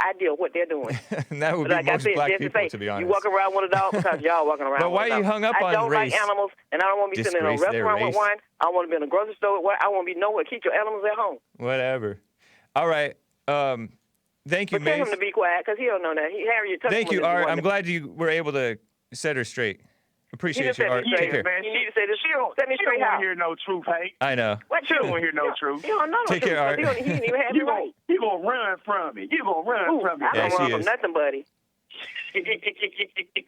idea of what they're doing. That would be like most black people, say, to be honest. You walk around with a dog because y'all walking around But why with a dog. you hung up on race? I don't like animals, and I don't want to be sitting in a restaurant with one. I don't want to be in a grocery store with one. I want to be nowhere. Keep your animals at home. Whatever. All right. Thank you, Maze. Tell him to be quiet because he don't know that. Thank you, Art. I'm glad you were able to set her straight. Appreciate you, Art. Take care. Man, you need to say this. Set me straight. She don't want to hear no truth, Hake. I know. What she don't want to hear no truth. You don't know no Take care, Art. He didn't even have you right. You gonna run from it. You gonna run from it. I don't run from nothing, buddy. You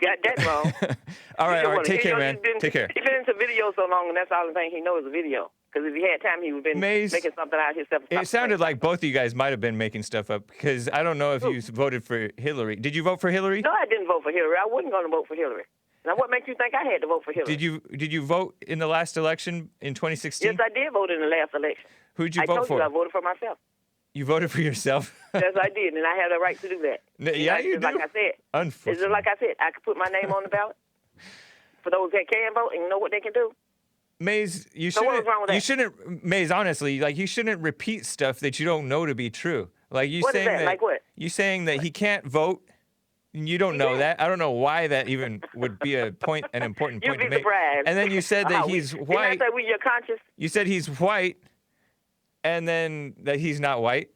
got that wrong. All right, Art. Take care, man. Take care. He's been into video so long, and that's all the thing he knows is a video. Because if he had time, he would have been making something out of himself. It sounded like both of you guys might have been making stuff up, because I don't know if you voted for Hillary. Did you vote for Hillary? No, I didn't vote for Hillary. I wasn't going to vote for Hillary. Now, what makes you think I had to vote for Hillary? Did you vote in the last election in 2016? Yes, I did vote in the last election. Who'd you vote for? I told you I voted for myself. You voted for yourself? Yes, I did, and I have the right to do that. Yeah, you do. Like I said. Unfortunately. It's just like I said. I could put my name on the ballot for those that can vote and know what they can do. Maze, you So what shouldn't. was wrong with You that? shouldn't, Maze. Honestly, like you shouldn't repeat stuff that you don't know to be true. Like you What is saying that? Like what? You saying that he can't vote. You don't know that. I don't know why that even would be an important You'd point to be make. surprised. And then you said that he's Didn't white. I say we your conscious? You said he's white, and then that he's not white.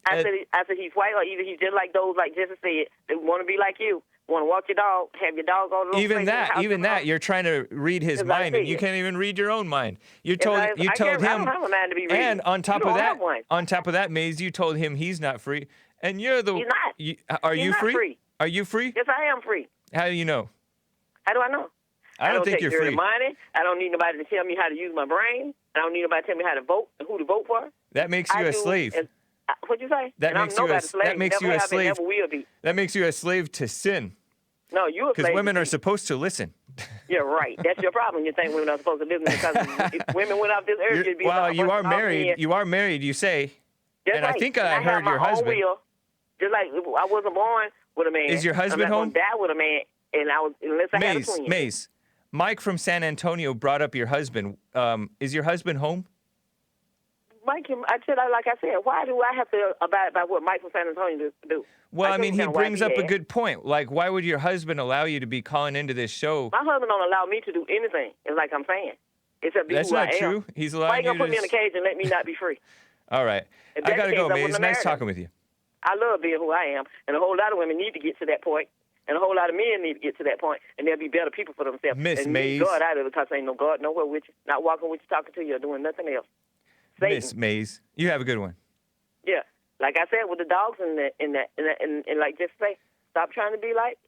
I said he's white, or either he's just like those, like Jesse said, that want to be like you, want to walk your dog, have your dog on the Even that, you're trying to read his As I mind, and you said. can't even read your own mind. You As told I- you I told can't- I him, don't have a mind to be reading. and on top You of don't that, have one. Maze, you told him he's not free, and you're the. He's not. Are He's you not free? free. Are you free? Yes, I am free. How do you know? How do I know? I don't think take you're dirty free. money. I don't need nobody to tell me how to use my brain. I don't need nobody to tell me how to vote and who to vote for. That makes you I a do slave. What'd you say? That and makes I'm you a nobody's slave. that makes never you a have been, slave. never will be. That makes you a slave to sin, No, you a slave. because women to are me. supposed to listen. You're right. That's your problem. You think women are supposed to listen because if women went off this earth, you'd be Well, about you are busting off married. men. You are married. You say. That's and I right. think And I have heard my your own husband. will. Just like I wasn't born with a man. Is your husband I'm not home? gonna die with a man, and unless I had a twin. Maze. Mike from San Antonio brought up your husband. Is your husband home? Mike, like I said, why do I have to abide by what Mike from San Antonio do? Well, I think mean, it's he kinda why brings up a had. good point. Like, why would your husband allow you to be calling into this show? My husband don't allow me to do anything. It's like I'm saying. Except be That's who not I am. true. He's Why allowing you you gonna put me in to. a cage and let me not be free? All right, If I that's gotta the go, case, I Maze. wouldn't Nice have married talking him. with you. I love being who I am, and a whole lot of women need to get to that point, and a whole lot of men need to get to that point, and they'll be better people for themselves. Miss and Maze. leave God out of it, because ain't no God nowhere with you, not walking with you, talking to you, or doing nothing else. Satan. Miss Maze, you have a good one. Yeah, like I said with the dogs and like just say, stop trying to be like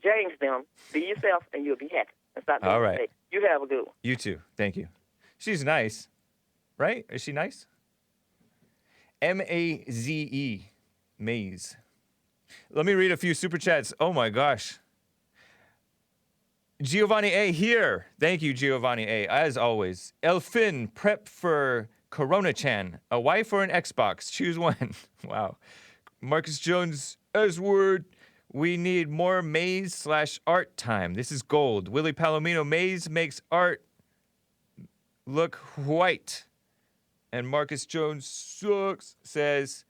James them. Be yourself, and you'll be happy. And stop being All right. mistakes. You have a good one. You too. Thank you. She's nice, right? Is she nice? Maze. Maze. Let me read a few super chats. Oh my gosh. Giovanni A here. Thank you, Giovanni A. As always. Elfin, prep for Corona Chan. A wife or an Xbox? Choose one. Wow. Marcus Jones, S-word. We need more Maze/art time. This is gold. Willie Palomino, Maze makes art look white. And Marcus Jones sucks says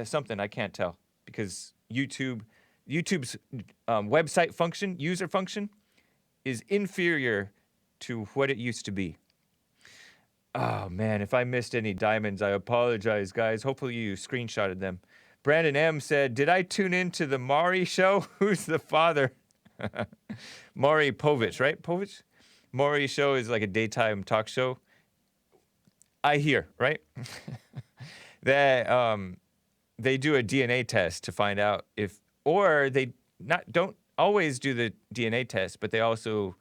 something I can't tell because YouTube's website function, user function, is inferior to what it used to be. Oh man, if I missed any diamonds, I apologize, guys. Hopefully you screenshotted them. Brandon M said, "Did I tune into the Maury show? Who's the father?" Maury Povich, right? Povich? Maury show is like a daytime talk show. I hear, right? That they do a DNA test to find out or they don't always do the DNA test, but they also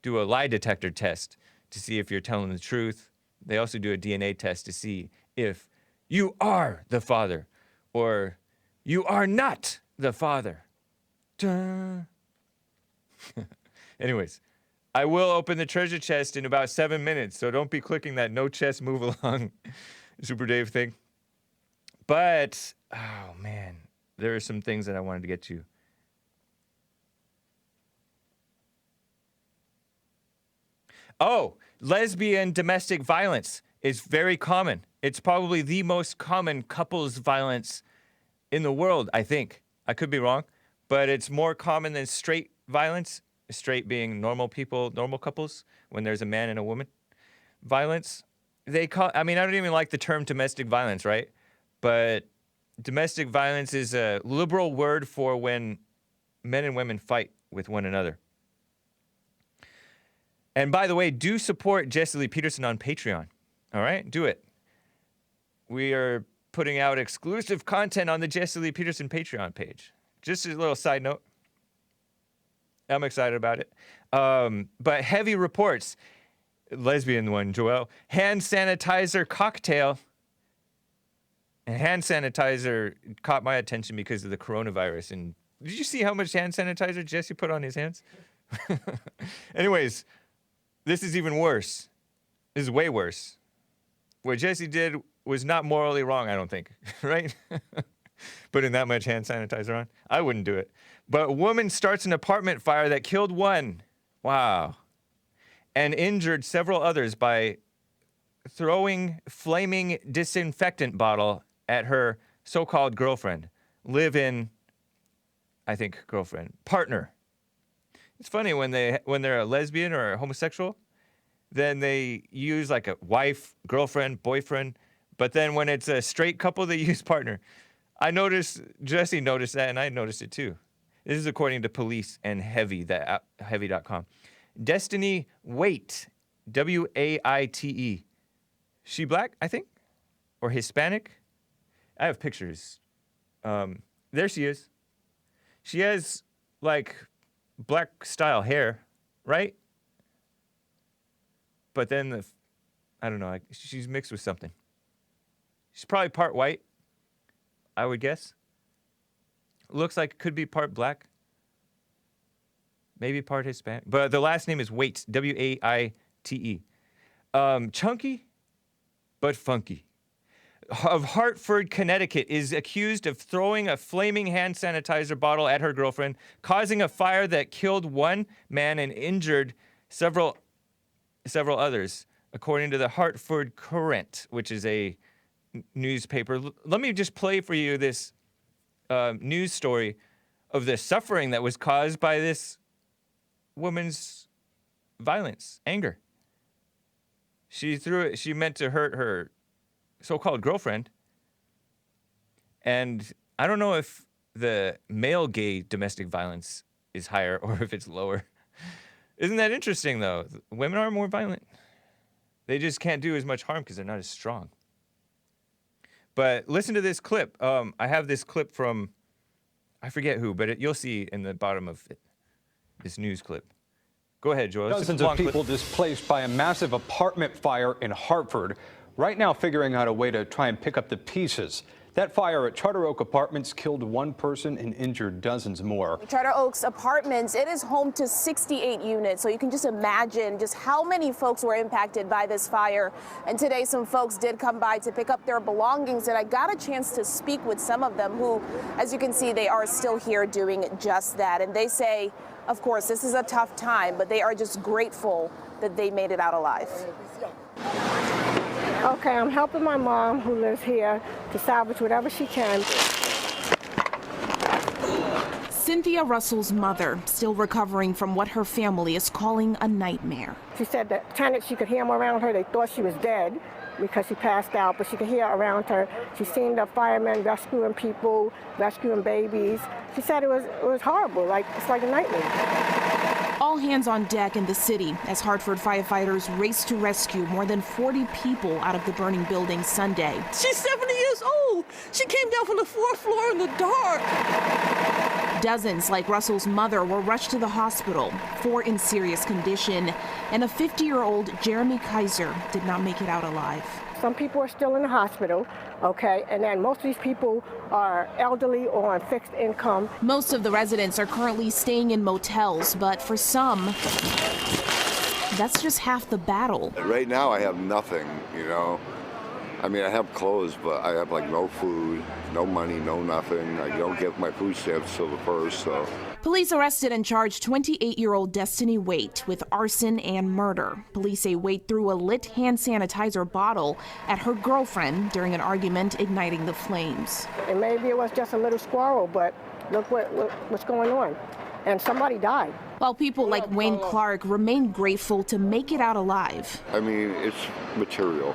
do a lie detector test to see if you're telling the truth. They also do a DNA test to see if you are the father or you are not the father. Duh. Anyways, I will open the treasure chest in about 7 minutes, so don't be clicking that no chest move along Super Dave thing. But, oh man, there are some things that I wanted to get to. Oh, lesbian domestic violence is very common. It's probably the most common couples violence in the world, I think. I could be wrong, but it's more common than straight violence. Straight being normal people, normal couples, when there's a man and a woman. Violence, I don't even like the term domestic violence, right? But domestic violence is a liberal word for when men and women fight with one another. And by the way, do support Jesse Lee Peterson on Patreon. All right? Do it. We are putting out exclusive content on the Jesse Lee Peterson Patreon page. Just a little side note. I'm excited about it. But heavy reports. Lesbian one, Joelle. Hand sanitizer cocktail. And hand sanitizer caught my attention because of the coronavirus. And did you see how much hand sanitizer Jesse put on his hands? Anyways, this is even worse. This is way worse. What Jesse did was not morally wrong, I don't think. Right? Putting that much hand sanitizer on. I wouldn't do it. But woman starts an apartment fire that killed one. Wow. and injured several others by throwing flaming disinfectant bottle at her so-called girlfriend, live-in, I think, girlfriend, partner. It's funny when they're a lesbian or a homosexual, then they use like a wife, girlfriend, boyfriend, but then when it's a straight couple, they use partner. I noticed, Jesse noticed that, and I noticed it too. This is according to police and Heavy, the app, Heavy.com. Destiny Waite, W-A-I-T-E. She black, I think? Or Hispanic? I have pictures. There she is. She has, like, black style hair, right? But then, I don't know, she's mixed with something. She's probably part white, I would guess. Looks like it could be part black. Maybe part Hispanic. But the last name is Waite, W-A-I-T-E. Chunky, but funky. Of Hartford, Connecticut, is accused of throwing a flaming hand sanitizer bottle at her girlfriend, causing a fire that killed one man and injured several others, according to the Hartford Courant, which is a newspaper. Let me just play for you this news story of the suffering that was caused by this woman's violence, anger. She meant to hurt her so-called girlfriend. And I don't know if the male gay domestic violence is higher or if it's lower. Isn't that interesting, though? Women are more violent. They just can't do as much harm because they're not as strong. But listen to this clip. I have this clip from, I forget who, but you'll see in the bottom of it, this news clip. Go ahead, Joel. Dozens of people displaced by a massive apartment fire in Hartford, right now figuring out a way to try and pick up the pieces. That fire at Charter Oak Apartments killed one person and injured dozens more. Charter Oak's Apartments, it is home to 68 units, so you can just imagine just how many folks were impacted by this fire. And today some folks did come by to pick up their belongings, and I got a chance to speak with some of them who, as you can see, they are still here doing just that. And they say, of course, this is a tough time, but they are just grateful that they made it out alive. Okay, I'm helping my mom who lives here to salvage whatever she can. Cynthia Russell's mother, still recovering from what her family is calling a nightmare. She said that tenants, she could hear them around her. They thought she was dead because she passed out, but she could hear around her. She's seen the firemen rescuing people, rescuing babies. She said it was horrible, it's like a nightmare. All hands on deck in the city as Hartford firefighters race to rescue more than 40 people out of the burning building Sunday. She's 70 years old. She came down from the 4th floor in the dark. Dozens like Russell's mother were rushed to the hospital, 4 in serious condition, and a 50-year-old Jeremy Kaiser did not make it out alive. Some people are still in the hospital, okay, and then most of these people are elderly or on fixed income. Most of the residents are currently staying in motels, but for some, that's just half the battle. Right now I have nothing, I mean, I have clothes, but I have no food, no money, no nothing. I don't get my food stamps till the 1st, so. Police arrested and charged 28-year-old Destiny Waite with arson and murder. Police say Waite threw a lit hand sanitizer bottle at her girlfriend during an argument, igniting the flames. And maybe it was just a little squirrel, but look what's going on. And somebody died. While people like Wayne Clark remain grateful to make it out alive. I mean, it's material,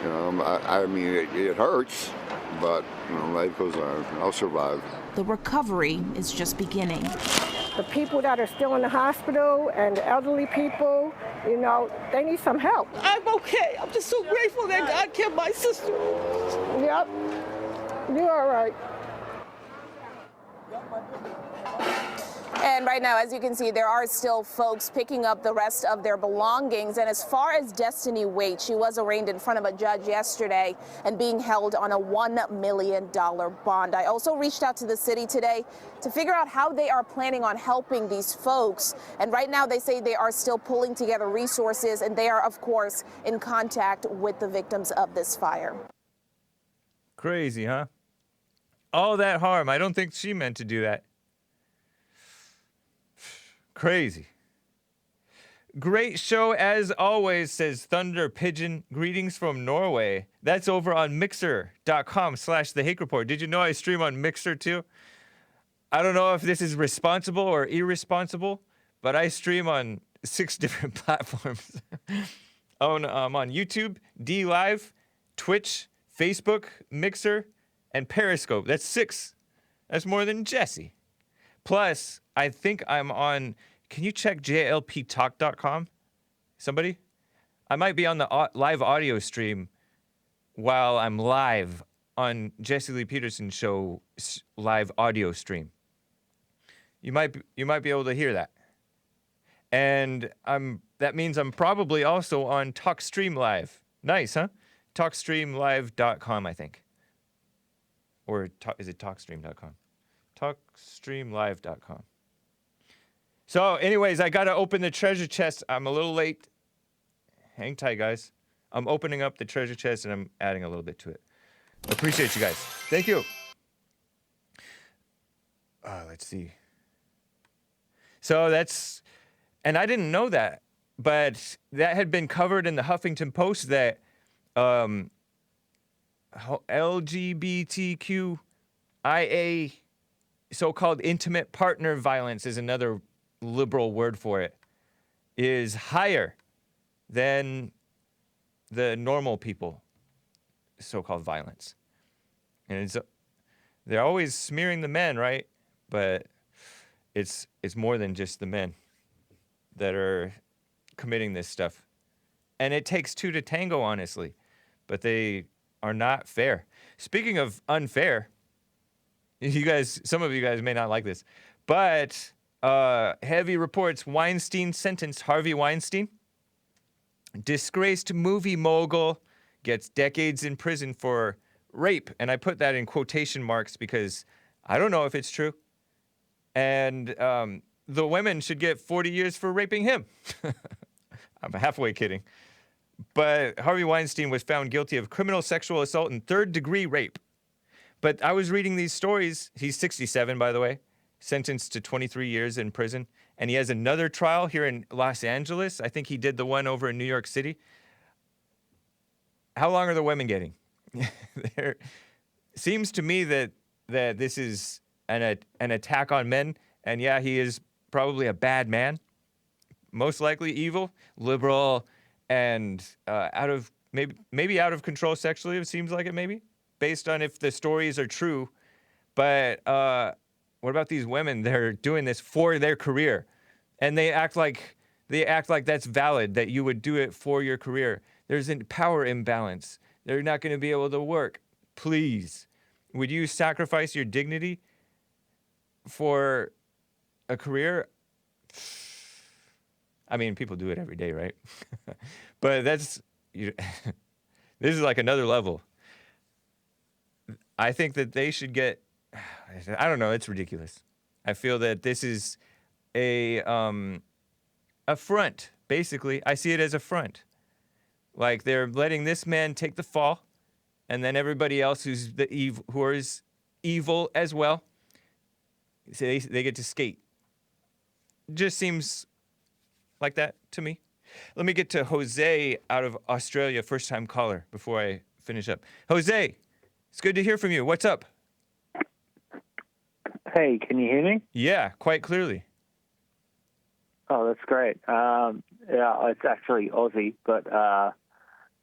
I mean, it hurts, but life goes on. I'll survive. The recovery is just beginning. The people that are still in the hospital and the elderly people, they need some help. I'm okay. I'm just so grateful that God kept my sister. Yep, you're all right. And right now, as you can see, there are still folks picking up the rest of their belongings. And as far as Destiny Waite, she was arraigned in front of a judge yesterday and being held on a $1 million bond. I also reached out to the city today to figure out how they are planning on helping these folks. And right now, they say they are still pulling together resources, and they are, of course, in contact with the victims of this fire. Crazy, huh? All that harm. I don't think she meant to do that. Crazy. Great show as always, says Thunder Pigeon. Greetings from Norway. That's over on mixer.com/The Hake Report. Did you know I stream on Mixer too? I don't know if this is responsible or irresponsible, but I stream on 6 different platforms. I'm on YouTube, D Live, Twitch, Facebook, Mixer, and Periscope. That's 6. That's more than Jesse. Plus, I think I'm on... Can you check jlptalk.com? Somebody? I might be on the live audio stream while I'm live on Jesse Lee Peterson show live audio stream. You might be able to hear that. And that means I'm probably also on TalkStream Live. Nice, huh? TalkStreamLive.com, I think. Or is it TalkStream.com? TalkStreamLive.com. So, anyways, I got to open the treasure chest. I'm a little late. Hang tight, guys. I'm opening up the treasure chest, and I'm adding a little bit to it. Appreciate you guys. Thank you. Let's see. So that's... And I didn't know that, but that had been covered in the Huffington Post that LGBTQIA, so-called intimate partner violence is another liberal word for it, is higher than the normal people, so-called violence. And they're always smearing the men, right? But it's more than just the men that are committing this stuff. And it takes 2 to tango, honestly. But they are not fair. Speaking of unfair, some of you guys may not like this, but heavy reports Weinstein sentenced Harvey Weinstein. Disgraced movie mogul gets decades in prison for rape. And I put that in quotation marks because I don't know if it's true. And the women should get 40 years for raping him. I'm halfway kidding. But Harvey Weinstein was found guilty of criminal sexual assault and 3rd-degree rape. But I was reading these stories. He's 67, by the way, sentenced to 23 years in prison. And he has another trial here in Los Angeles. I think he did the one over in New York City. How long are the women getting? Seems to me that this is an attack on men. And yeah, he is probably a bad man. Most likely evil, liberal, and maybe out of control sexually. It seems like it, maybe, based on if the stories are true. But what about these women? They're doing this for their career, and they act like that's valid, that you would do it for your career. There's a power imbalance. They're not going to be able to work. Please, would you sacrifice your dignity for a career? I mean, people do it every day, right? But this is like another level. I think that they should get, I don't know, it's ridiculous. I feel that this is a front, basically. I see it as a front. Like they're letting this man take the fall, and then everybody else who is evil as well, they get to skate. Just seems like that to me. Let me get to Jose out of Australia, first-time caller, before I finish up. Jose, it's good to hear from you. What's up? Hey, can you hear me? Yeah, quite clearly. Oh, that's great. Yeah, it's actually Aussie, but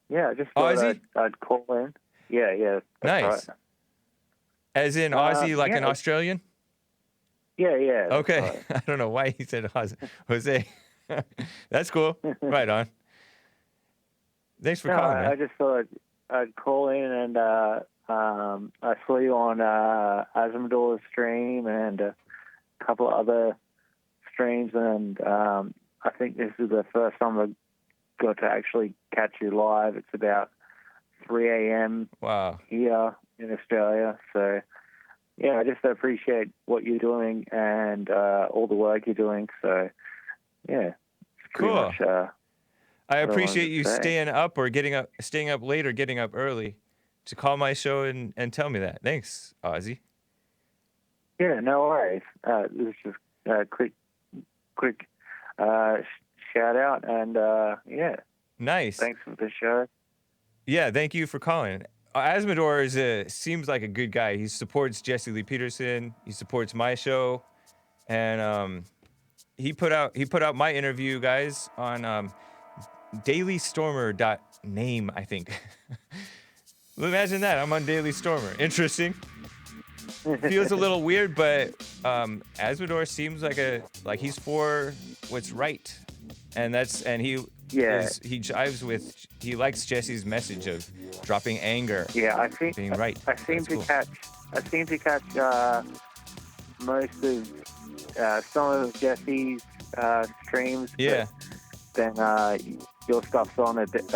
yeah, I just thought Aussie? I'd call in. Yeah. Nice. Right. As in Aussie, like yeah. an Australian? Yeah. Okay. Right. I don't know why he said Jose. That's cool. Right on. Thanks for calling, man. I just thought I'd call in, and I saw you on Asimdor's stream and a couple of other streams, and I think this is the first time I got to actually catch you live. It's about 3 a.m. Wow. here in Australia, so yeah, I just appreciate what you're doing and all the work you're doing. So yeah, it's pretty Cool. much, I what appreciate wanted to you say. staying up late or getting up early to call my show and tell me that. Thanks, Ozzy. Yeah, no worries. This is just a quick shout out, and yeah. Nice. Thanks for the show. Yeah, thank you for calling. Asmodor seems like a good guy. He supports Jesse Lee Peterson. He supports my show, and he put out my interview, guys, on dailystormer.name, I think. Imagine that. I'm on Daily Stormer. Interesting. Feels a little weird, but Asmodor seems like he's for what's right, and he likes Jesse's message of dropping anger. Yeah, I think being right. I seem to catch most of some of Jesse's streams. Yeah. Then your stuff's on a bit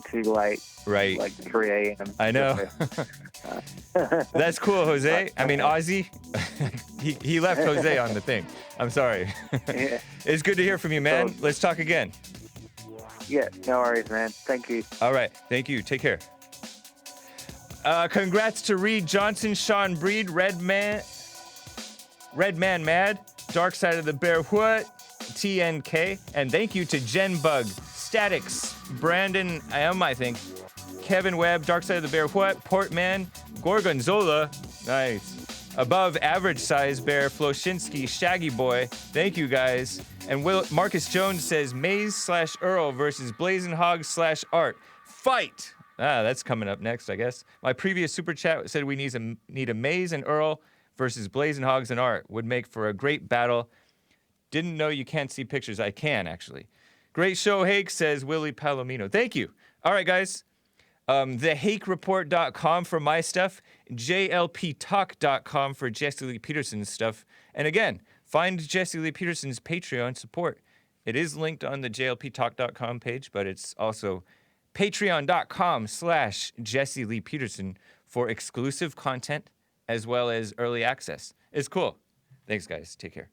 too late. Right. Like 3 a.m. I know. That's cool, Jose. I mean, Ozzy. he left Jose on the thing. I'm sorry. Yeah. It's good to hear from you, man. Let's talk again. Yeah, no worries, man. Thank you. All right. Thank you. Take care. Congrats to Reed Johnson, Sean Breed, Redman Mad, Dark Side of the Bear What, TNK, and thank you to Jen Bug, Statics, Brandon M, I think, Kevin Webb, Dark Side of the Bear What, Portman, Gorgonzola, nice, Above Average Size Bear, Floshinsky, Shaggy Boy, thank you guys. And Marcus Jones says Maze/Earl versus Blazing Hog/Art. Fight! That's coming up next, I guess. My previous super chat said we need a Maze and Earl versus Blazing Hogs and Art. Would make for a great battle. Didn't know you can't see pictures. I can, actually. Great show, Hake, says Willie Palomino. Thank you. All right, guys. TheHakeReport.com for my stuff. JLPTalk.com for Jesse Lee Peterson's stuff. And again, find Jesse Lee Peterson's Patreon support. It is linked on the JLPTalk.com page, but it's also patreon.com/Jesse Lee Peterson for exclusive content as well as early access. It's cool. Thanks, guys. Take care.